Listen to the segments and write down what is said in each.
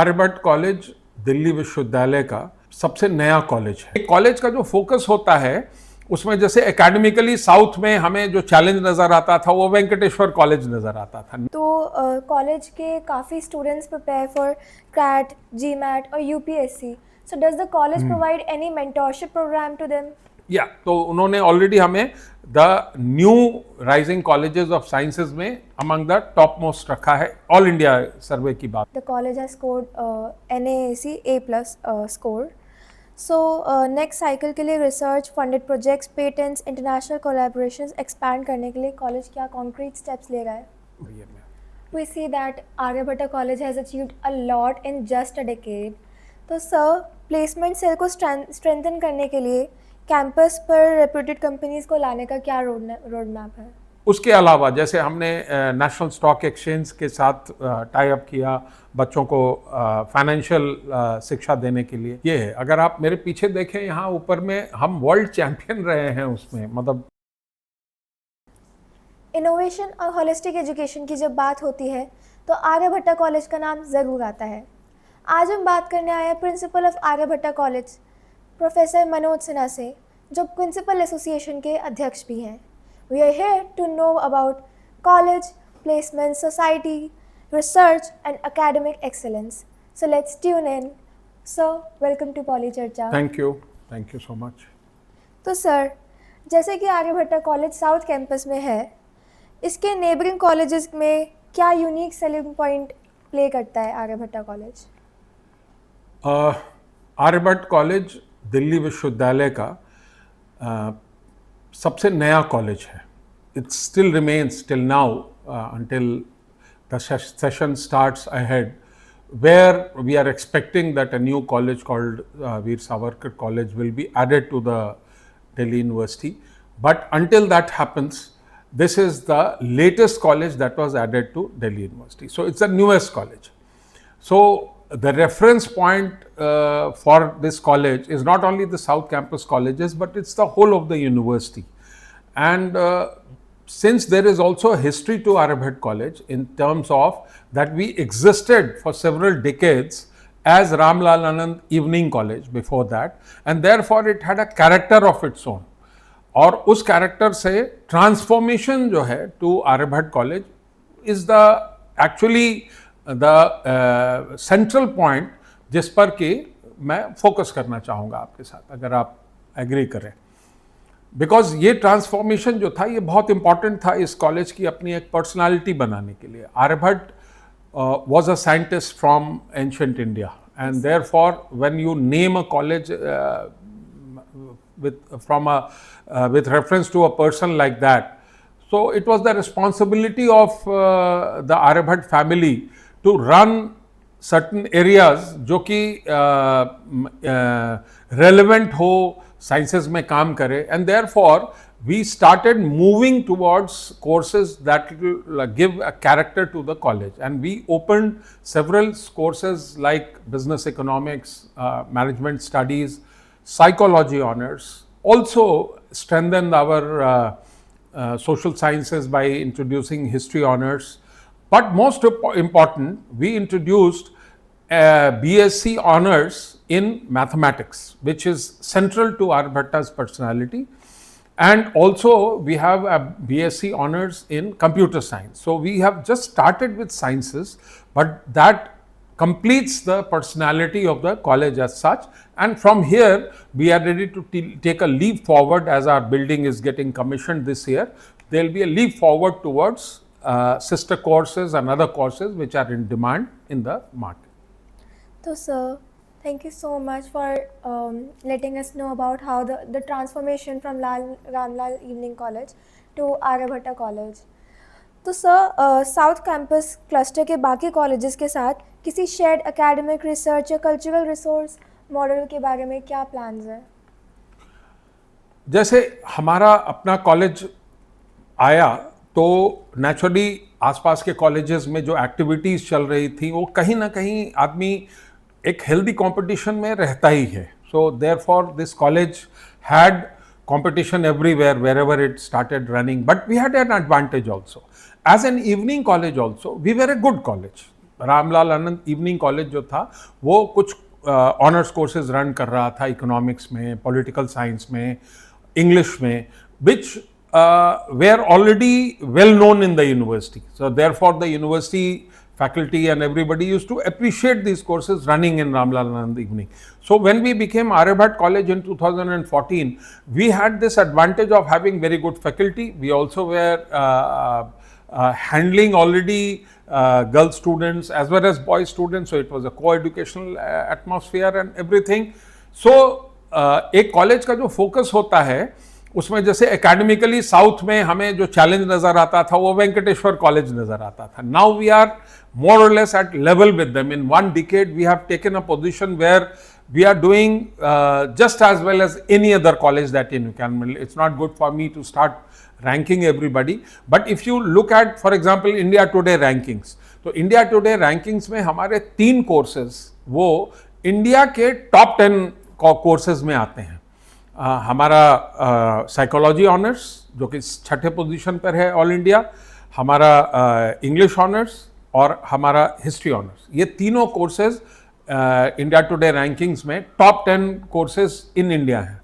Aryabhata college Delhi विश्वविद्यालय का सबसे नया कॉलेज है। कॉलेज का जो फोकस होता है उसमें जैसे एकेडमिकली साउथ में हमें जो चैलेंज नज़र आता था वो वेंकटेश्वर कॉलेज नज़र आता था। तो कॉलेज के काफ़ी students prepare for CAT, GMAT और UPSC. So does the college provide any mentorship program to them? या तो उन्होंने ऑलरेडी हमें the new rising colleges of sciences में अमंग द टॉप मोस्ट रखा है। ऑल इंडिया सर्वे की बात। The college has scored NAAC A+ score. So next cycle के लिए research, funded projects, patents, international collaborations expand करने के लिए कॉलेज क्या कॉन्क्रीट स्टेप्स ले रहा है? We see that Aryabhatta College has achieved a lot in just a decade. तो सर, प्लेसमेंट सेल को स्ट्रेंथन करने के लिए कैंपस पर रेप्यूटेड कंपनीज को लाने का क्या रोड मैप है? उसके अलावा जैसे हमने नेशनल स्टॉक एक्सचेंज के साथ टाई अप किया बच्चों को फाइनेंशियल शिक्षा देने के लिए। ये है, अगर आप मेरे पीछे देखें यहाँ ऊपर में हम वर्ल्ड चैंपियन रहे हैं उसमें। मतलब इनोवेशन और होलिस्टिक एजुकेशन की जब बात होती है तो आर्यभट्टा कॉलेज का नाम ज़रूर आता है। आज हम बात करने आए हैं principal of Aryabhatta college professor Manoj Sinha से, जो प्रिंसिपल एसोसिएशन के अध्यक्ष भी हैं। We are here to know about college, placement, society, research and academic excellence. So let's tune in. Sir, welcome to Poly Charcha. Thank you so much. तो सर, जैसे कि Aryabhatta college south campus में है, इसके नेबरिंग कॉलेजेस में क्या यूनिक सेलिंग पॉइंट प्ले करता है आर्यभट्टा कॉलेज? आर्यभट्ट कॉलेज दिल्ली विश्वविद्यालय का सबसे नया कॉलेज है। It still remains till now until the session starts ahead, where we are expecting that a new college called Veer Savarkar College will be added to the Delhi University. But until that happens, this is the latest college that was added to Delhi University. So it's the newest college. So the reference point for this college is not only the South Campus colleges, but it's the whole of the university. And since there is also a history to Aryabhatta College in terms of that we existed for several decades as Ramlal Anand Evening College before that, and therefore it had a character of its own. और उस character से transformation जो है to Aryabhatta college is the actually the central point जिस पर कि मैं focus करना चाहूँगा आपके साथ, अगर आप एग्री करें। बिकॉज ये ट्रांसफॉर्मेशन जो था ये बहुत इंपॉर्टेंट था इस कॉलेज की अपनी एक पर्सनालिटी बनाने के लिए। Aryabhatta was a scientist from ancient India, and therefore when you name a college with reference to a person like that, so it was the responsibility of the Aryabhatta family to run certain areas जो कि relevant हो, sciences में काम करे, and therefore we started moving towards courses that will give a character to the college, and we opened several courses like business economics, management studies, psychology honors, also strengthened our social sciences by introducing history honors. But most important, we introduced BSc honors in mathematics, which is central to Aryabhatta's personality. And also we have a BSc honors in computer science. So we have just started with sciences, but that completes the personality of the college as such. And from here we are ready to take a leap forward. As our building is getting commissioned this year, there will be a leap forward towards sister courses and other courses which are in demand in the market. So sir, thank you so much for letting us know about how the transformation from Ramlal Evening College to Aryabhatta College. तो sir, south campus cluster के बाकी colleges के साथ किसी shared academic, research या cultural resource model के बारे में क्या प्लान्स हैं? जैसे हमारा अपना कॉलेज आया तो नेचुरली आसपास के कॉलेजेस में जो एक्टिविटीज़ चल रही थी वो कहीं ना कहीं आदमी एक हेल्दी कंपटीशन में रहता ही है. So therefore this college had competition everywhere wherever it started running, but we had an advantage also. As an evening college also, we were a good college. Ramlal Anand evening college जो था वो कुछ honours courses run कर रहा था economics में, political science में, English में, which were already well known in the university. So therefore the university faculty and everybody used to appreciate these courses running in Ramlal Anand evening. So when we became Aryabhat College in 2014, we had this advantage of having very good faculty. We also were handling already girl students as well as boy students, so it was a co-educational atmosphere and everything. So एक college का जो focus होता है उसमें जैसे academically south में हमें जो चैलेंज नजर आता था वो वेंकटेश्वर कॉलेज नजर आता था. Now we are more or less at level with them. In one decade we have taken a position where we are doing just as well as any other college that you can. It's not good for me to start ranking everybody, but if you look at for example India Today rankings, तो India Today rankings में हमारे 3 courses वो India के top 10 courses में आते हैं. हमारा psychology honours जो कि 6ठे पोजीशन पर है ऑल इंडिया, हमारा इंग्लिश ऑनर्स और हमारा हिस्ट्री ऑनर्स, ये तीनों कोर्सेज इंडिया टुडे रैंकिंग्स में टॉप 10 कोर्सेज इन इंडिया हैं.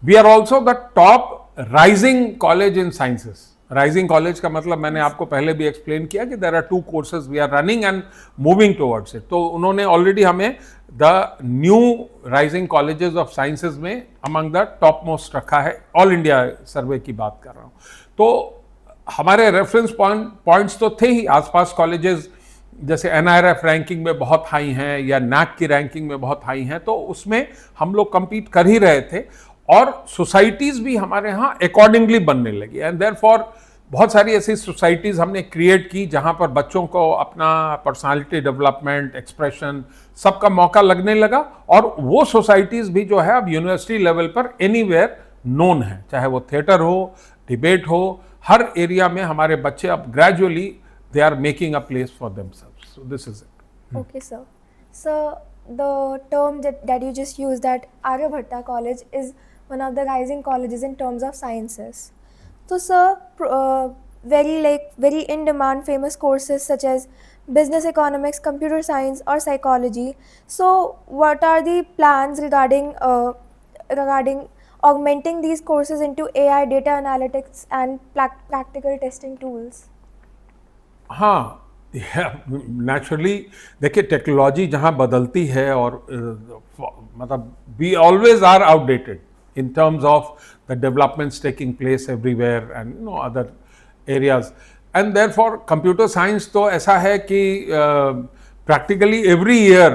We are also the top rising college in sciences. Rising college का मतलब मैंने आपको पहले भी एक्सप्लेन किया कि there are 2 courses we are running and moving towards it. तो उन्होंने ऑलरेडी हमें the new rising colleges of sciences में अमंग द टॉप मोस्ट रखा है. ऑल इंडिया सर्वे की बात कर रहा हूँ. तो हमारे रेफरेंस पॉइंट्स तो थे ही. आसपास कॉलेजेस जैसे NIRF रैंकिंग में बहुत हाई हैं या NAC की रैंकिंग में बहुत हाई हैं, तो उसमें हम लोग compete कर ही रहे थे और सोसाइटीज़ भी हमारे यहाँ अकॉर्डिंगली बनने लगी. एंड देयरफॉर बहुत सारी ऐसी सोसाइटीज़ हमने क्रिएट की जहाँ पर बच्चों को अपना पर्सनालिटी डेवलपमेंट, एक्सप्रेशन सबका मौका लगने लगा. और वो सोसाइटीज़ भी जो है अब यूनिवर्सिटी लेवल पर एनीवेयर नोन है, चाहे वो थिएटर हो, डिबेट हो, हर एरिया में हमारे बच्चे अब gradually they are making a place for themselves. So this is it. Okay, sir. So the term that you just used, that Aryabhatta College is one of the rising colleges in terms of sciences. So sir, very in demand famous courses such as business economics, computer science or psychology. So what are the plans regarding augmenting these courses into AI, data analytics and practical testing tools? हाँ, naturally देखिए technology जहाँ बदलती है और मतलब we always are outdated in terms of the developments taking place everywhere and other areas, and therefore computer science तो ऐसा है कि practically every year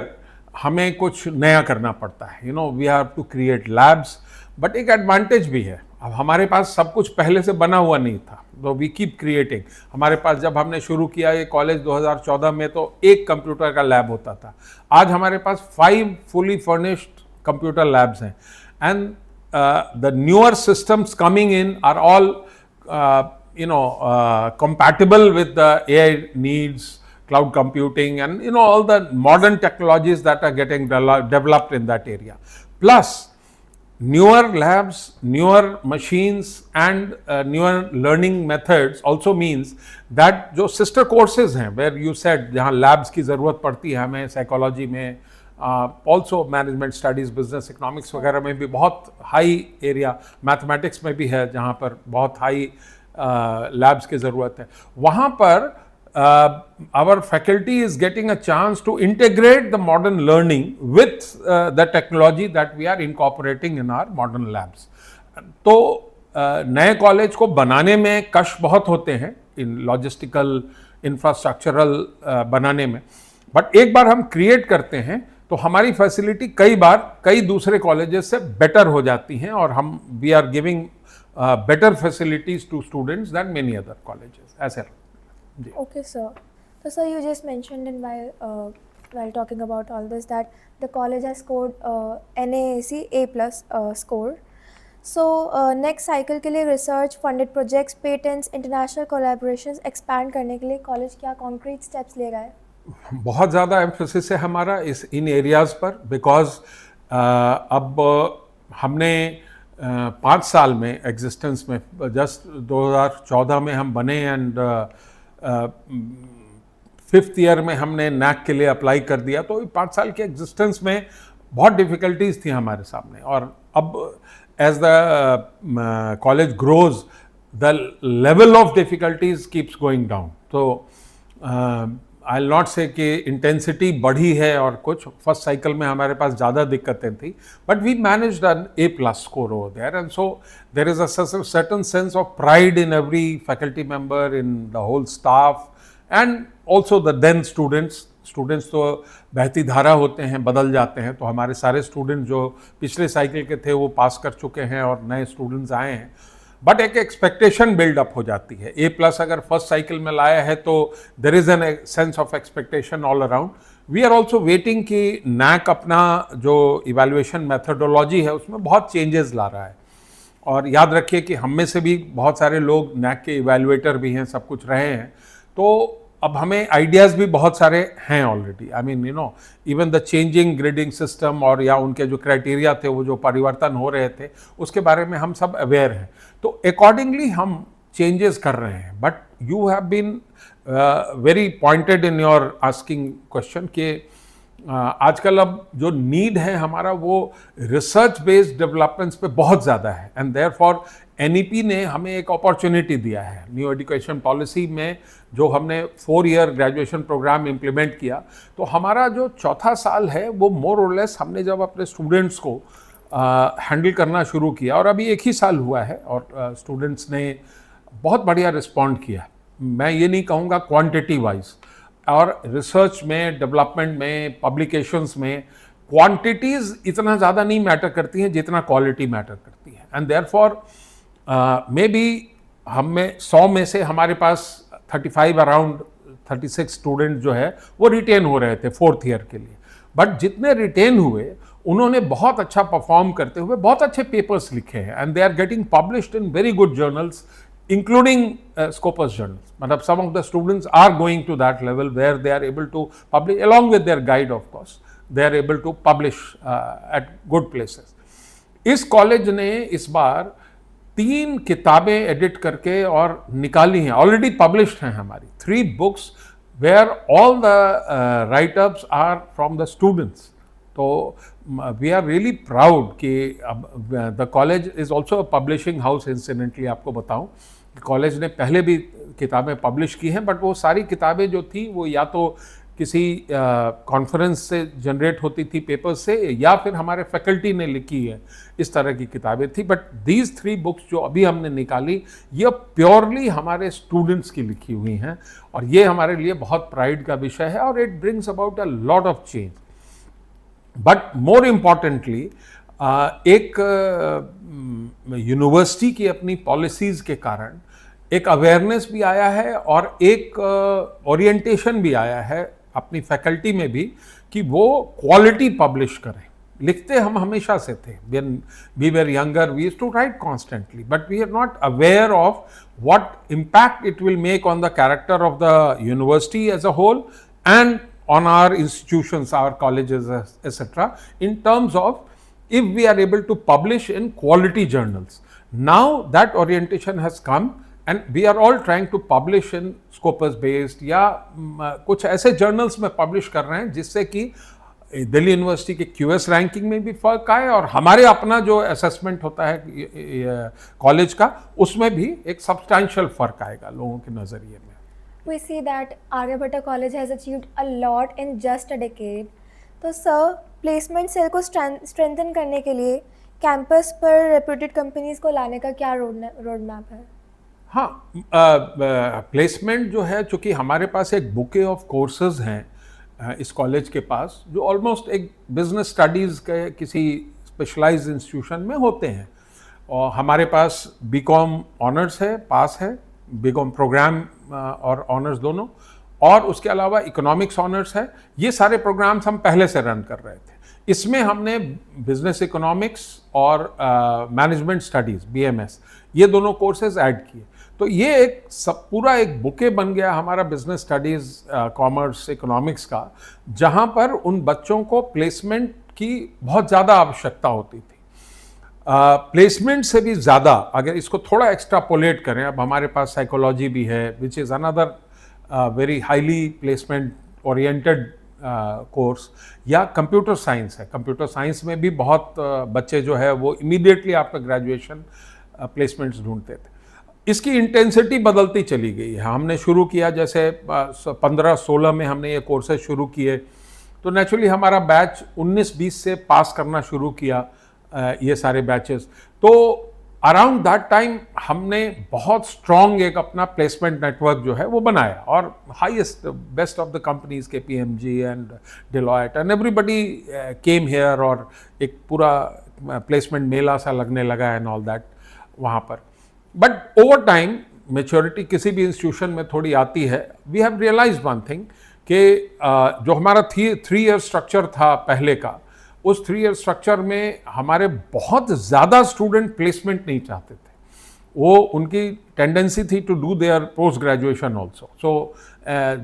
हमें कुछ नया करना पड़ता है. we have to create labs, but एक advantage भी है. अब हमारे पास सब कुछ पहले से बना हुआ नहीं था, तो वी कीप क्रिएटिंग. हमारे पास जब हमने शुरू किया ये कॉलेज 2014 में तो एक कंप्यूटर का लैब होता था. आज हमारे पास 5 फुली फर्निश्ड कंप्यूटर लैब्स हैं. And the newer systems coming in are all compatible with the AI needs, cloud computing and all the modern technologies that are getting developed in that area. Plus newer labs, newer machines and newer learning methods also means that जो sister courses हैं where you said जहाँ labs की ज़रूरत पड़ती है हमें psychology में, also management studies, business economics वगैरह में भी बहुत हाई एरिया, मैथमेटिक्स में भी है जहाँ पर बहुत हाई लैब्स की ज़रूरत है. वहाँ पर our faculty is getting a chance to integrate the modern learning with the technology that we are incorporating in our modern labs. तो नए कॉलेज को बनाने में कष्ट बहुत होते हैं इन लॉजिस्टिकल इंफ्रास्ट्रक्चरल बनाने में, बट एक बार हम क्रिएट करते हैं तो हमारी फैसिलिटी कई बार कई दूसरे कॉलेजेस से बेटर हो जाती हैं और हम we are giving better facilities to students than many other colleges. ऐसे. Okay, sir. So sir, you just mentioned while talking about all this that the college has scored NAAC A+ score. So next cycle के लिए research funded projects, patents, international collaborations expand करने के लिए college क्या concrete steps ले रहा है? बहुत ज़्यादा एम्फोसिस है हमारा इन एरियाज़ पर, बिकॉज अब हमने 5 साल में एग्जिस्टेंस में, जस्ट 2014 में हम बने एंड 5th ईयर में हमने नैक के लिए अप्लाई कर दिया, तो 5 साल के एग्जिस्टेंस में बहुत डिफ़िकल्टीज थी हमारे सामने। और अब as the college grows the level of difficulties keeps going down. तो आई विल नॉट से कि इंटेंसिटी बढ़ी है और कुछ, फर्स्ट साइकिल में हमारे पास ज़्यादा दिक्कतें थी, but we managed an A+ score over there, and so there is a certain sense of pride in every faculty member, in the whole staff, and also the then students तो बहती धारा होते हैं, बदल जाते हैं, तो हमारे सारे स्टूडेंट जो पिछले साइकिल के थे वो पास कर चुके हैं और नए स्टूडेंट्स आए हैं, बट एक एक्सपेक्टेशन बिल्डअप हो जाती है। A+ अगर फर्स्ट साइकिल में लाया है तो there is an sense of expectation all around. We are also waiting कि NAC अपना जो इवैल्यूएशन मैथडोलॉजी है उसमें बहुत चेंजेस ला रहा है, और याद रखिए कि हम में से भी बहुत सारे लोग NAC के इवैल्यूएटर भी हैं, सब कुछ रहे हैं, तो अब हमें आइडियाज़ भी बहुत सारे हैं already. I mean even the changing grading system और या उनके जो क्राइटेरिया थे वो जो परिवर्तन हो रहे थे उसके बारे में हम सब अवेयर हैं, तो अकॉर्डिंगली हम चेंजेस कर रहे हैं। But you have been very pointed in your asking question कि आजकल अब जो नीड है हमारा वो रिसर्च बेस्ड डेवलपमेंट्स पे बहुत ज़्यादा है, एंड देयरफॉर NEP ने हमें एक अपॉर्चुनिटी दिया है। न्यू एजुकेशन पॉलिसी में जो हमने 4 ईयर ग्रेजुएशन प्रोग्राम इम्प्लीमेंट किया, तो हमारा जो चौथा साल है वो मोर और लेस हमने जब अपने स्टूडेंट्स को हैंडल करना शुरू किया, और अभी 1 ही साल हुआ है और स्टूडेंट्स ने बहुत बढ़िया रिस्पॉन्ड किया। मैं ये नहीं कहूँगा क्वांटिटी वाइज, और रिसर्च में, डेवलपमेंट में, पब्लिकेशंस में क्वांटिटीज़ इतना ज़्यादा नहीं मैटर करती हैं जितना क्वालिटी मैटर करती है, एंड देयरफॉर मे बी हम में 100 में से हमारे पास 35 अराउंड 36 स्टूडेंट जो है वो रिटेन हो रहे थे 4th ईयर के लिए, बट जितने रिटेन हुए उन्होंने बहुत अच्छा परफॉर्म करते हुए बहुत अच्छे पेपर्स लिखे हैं, and they are getting published in very good journals including Scopus journals. Matlab, some of the students are going to that level where they are able to publish, along with their guide of course, they are able to publish at good places. इस college ने इस बार 3 किताबें edit करके और निकाली हैं, already published हैं हमारी 3 books where all the write-ups are from the students. तो वी आर रियली प्राउड कि the college is also a publishing house. Incidentally आपको बताऊं कि कॉलेज ने पहले भी किताबें पब्लिश की हैं, बट वो सारी किताबें जो थी वो या तो किसी कॉन्फ्रेंस से जनरेट होती थी पेपर से, या फिर हमारे फैकल्टी ने लिखी है, इस तरह की किताबें थी। बट दीज 3 बुक्स जो अभी हमने निकाली ये प्योरली हमारे स्टूडेंट्स की लिखी हुई हैं, और ये हमारे लिए बहुत प्राइड का विषय है, और it brings about a lot of change. But more importantly एक यूनिवर्सिटी की अपनी पॉलिसीज़ के कारण एक अवेयरनेस भी आया है और एक ओरिएंटेशन भी आया है अपनी फैकल्टी में भी कि वो क्वालिटी पब्लिश करें। लिखते हम हमेशा से थे, when we were younger we used to write constantly, but we are not aware of what impact it will make on the character of the university as a whole and on our institutions, our colleges, etc., in terms of if we are able to publish in quality journals. Now that orientation has come and we are all trying to publish in Scopus based या कुछ ऐसे journals में publish कर रहे हैं जिससे कि Delhi university के QS रैंकिंग में भी फर्क आए, और हमारे अपना जो असेसमेंट होता है कॉलेज का उसमें भी एक सब्सटैंशियल फर्क आएगा लोगों के नज़रिए में। We see that Aryabhatta College has achieved a lot in just a decade. तो सर, प्लेसमेंट सेल को स्ट्रेंथन करने के लिए कैंपस पर रेप्यूटेड कंपनीज को लाने का क्या रोड मैप है? हाँ, प्लेसमेंट जो है, चूँकि हमारे पास एक बुके ऑफ कोर्सेज हैं इस कॉलेज के पास जो ऑलमोस्ट एक बिजनेस स्टडीज़ के किसी स्पेशलाइज्ड इंस्टीट्यूशन में होते हैं, और हमारे पास BCom ऑनर्स है, पास है, BCom प्रोग्राम और ऑनर्स दोनों, और उसके अलावा इकोनॉमिक्स ऑनर्स है। ये सारे प्रोग्राम्स हम पहले से रन कर रहे थे। इसमें हमने बिजनेस इकोनॉमिक्स और मैनेजमेंट स्टडीज़ BMS ये दोनों कोर्सेज ऐड किए, तो ये एक सब पूरा एक बुके बन गया हमारा बिजनेस स्टडीज़, कॉमर्स, इकोनॉमिक्स का, जहाँ पर उन बच्चों को प्लेसमेंट की बहुत ज़्यादा आवश्यकता होती थी। प्लेसमेंट से भी ज़्यादा अगर इसको थोड़ा एक्स्ट्रापोलेट करें, अब हमारे पास साइकोलॉजी भी है which is another very highly placement oriented course, या कंप्यूटर साइंस है। कंप्यूटर साइंस में भी बहुत बच्चे जो है वो इमीडिएटली आफ्टर ग्रेजुएशन प्लेसमेंट्स ढूंढते थे। इसकी इंटेंसिटी बदलती चली गई है। हमने शुरू किया जैसे 15-16 में हमने ये कोर्सेज शुरू किए, तो नेचुरली हमारा बैच 19-20 से पास करना शुरू किया ये सारे बैचेस। तो अराउंड दैट टाइम हमने बहुत स्ट्रॉन्ग एक अपना प्लेसमेंट नेटवर्क जो है वो बनाया, और highest best of the companies के KPMG and Deloitte and everybody came here, और एक पूरा प्लेसमेंट मेला सा लगने लगा एंड ऑल दैट वहाँ पर। बट ओवर टाइम मेच्योरिटी किसी भी इंस्टीट्यूशन में थोड़ी आती है। We have realize one thing कि जो हमारा 3 ईयर स्ट्रक्चर था पहले का, उस 3 ईयर स्ट्रक्चर में हमारे बहुत ज़्यादा स्टूडेंट प्लेसमेंट नहीं चाहते थे। वो उनकी टेंडेंसी थी to do their post graduation also. So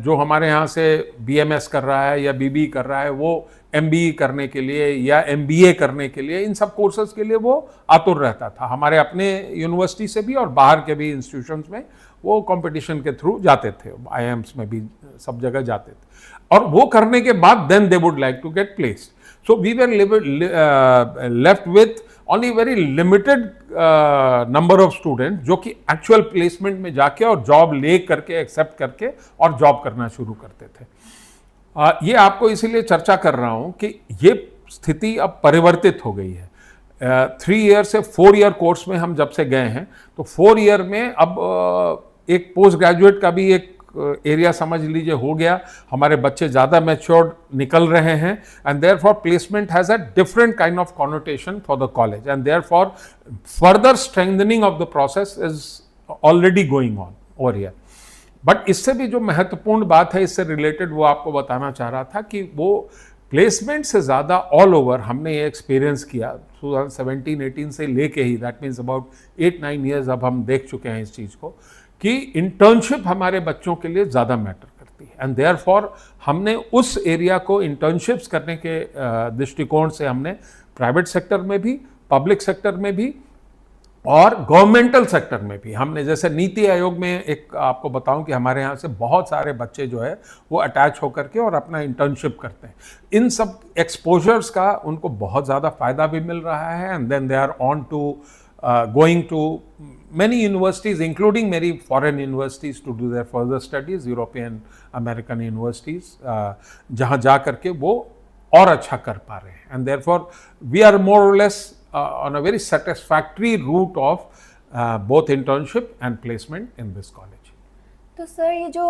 जो हमारे यहाँ से बीएमएस कर रहा है या बीबी कर रहा है, वो एमबीई करने के लिए या एमबीए करने के लिए, इन सब कोर्सेज के लिए वो आतुर रहता था। हमारे अपने यूनिवर्सिटी से भी और बाहर के भी इंस्टीट्यूशंस में वो कंपटीशन के थ्रू जाते थे, आईआईएम्स में भी सब जगह जाते थे, और वो करने के बाद then they would like to get placed. So we were left with only very limited number of students जो कि एक्चुअल प्लेसमेंट में जाके और जॉब ले करके एक्सेप्ट करके और जॉब करना शुरू करते थे। ये आपको इसीलिए चर्चा कर रहा हूँ कि ये स्थिति अब परिवर्तित हो गई है। 3 ईयर से 4 ईयर कोर्स में हम जब से गए हैं, तो 4 ईयर में अब एक पोस्ट ग्रेजुएट का भी एक एरिया समझ लीजिए हो गया। हमारे बच्चे ज़्यादा मैच्योर्ड निकल रहे हैं, and therefore placement has a different kind of connotation for the college, and therefore further strengthening of the process is already going on over here. But इससे भी जो महत्वपूर्ण बात है, इससे रिलेटेड वो आपको बताना चाह रहा था कि वो प्लेसमेंट से ज़्यादा ऑल ओवर हमने ये एक्सपीरियंस किया 2017-18 से लेके ही, दैट मीन्स अबाउट 8-9 ईयर्स अब हम देख चुके हैं इस चीज़ को, कि इंटर्नशिप हमारे बच्चों के लिए ज़्यादा मैटर करती है। एंड देयरफॉर हमने उस एरिया को इंटर्नशिप्स करने के दृष्टिकोण से हमने प्राइवेट सेक्टर में भी, पब्लिक सेक्टर में भी और गवर्नमेंटल सेक्टर में भी हमने, जैसे नीति आयोग में एक आपको बताऊं कि हमारे यहाँ से बहुत सारे बच्चे जो है वो अटैच होकर के और अपना इंटर्नशिप करते हैं। इन सब एक्सपोजर्स का उनको बहुत ज़्यादा फ़ायदा भी मिल रहा है, and then they are on to going to many universities, including many foreign universities, to do their further studies, European, American universities, जहाँ जा करके वो और अच्छा कर पा रहे हैं। And therefore, we are more or less on a very satisfactory route of both internship and placement in this college. तो सर ये जो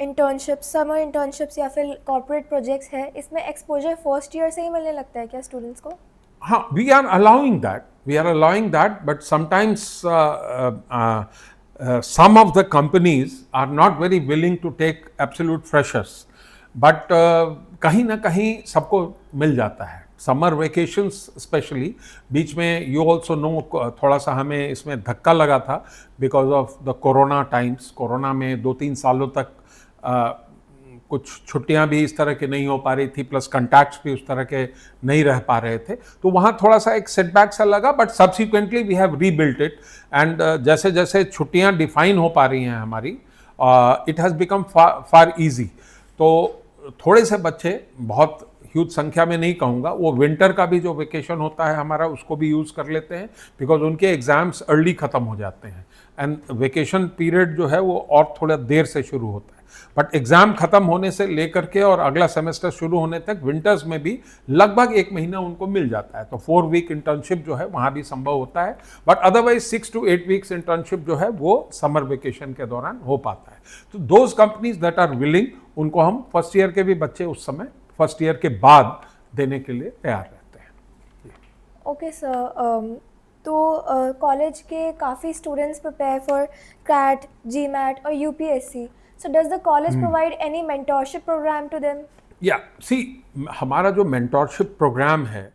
इंटर्नशिप, समर इंटर्नशिप्स या फिर कॉर्पोरेट प्रोजेक्ट्स है, इसमें एक्सपोजर फर्स्ट ईयर से ही मिलने लगता है क्या स्टूडेंट्स को? हाँ, we are allowing that, but sometimes some of the companies are not very willing to take absolute freshers, but कहीं ना कहीं सबको मिल जाता है। समर वेकेशंस स्पेशली, बीच में यू ऑल्सो नो थोड़ा सा हमें इसमें धक्का लगा था because of the corona times. Corona में 2-3 सालों तक कुछ छुट्टियां भी इस तरह की नहीं हो पा रही थी, प्लस कॉन्टैक्ट्स भी उस तरह के नहीं रह पा रहे थे, तो वहाँ थोड़ा सा एक सेटबैक सा लगा। But subsequently we have rebuilt it, and जैसे जैसे छुट्टियां डिफाइन हो पा रही हैं हमारी, it has become far easy. तो थोड़े से बच्चे, बहुत ह्यूज संख्या में नहीं कहूँगा, वो विंटर का भी जो वेकेशन होता है हमारा उसको भी यूज़ कर लेते हैं, बिकॉज उनके एग्ज़ाम्स अर्ली ख़त्म हो जाते हैं, एंड वेकेशन पीरियड जो है वो और थोड़ा देर से शुरू होता है। बट एग्ज़ाम ख़त्म होने से लेकर के और अगला सेमेस्टर शुरू होने तक विंटर्स में भी लगभग 1 महीना उनको मिल जाता है। तो 4 वीक इंटर्नशिप जो है वहाँ भी संभव होता है, but otherwise 6 to 8 weeks internship जो है वो समर वेकेशन के दौरान हो पाता है। तो those companies that are willing, उनको हम फर्स्ट ईयर के भी बच्चे उस समय फर्स्ट ईयर के बाद देने के लिए तैयार रहते हैं। ओके सर, तो कॉलेज के काफ़ी students prepare for CAT, GMAT और UPSC, so does the college provide any mentorship program to them? या सी, हमारा जो मेंटोरशिप प्रोग्राम है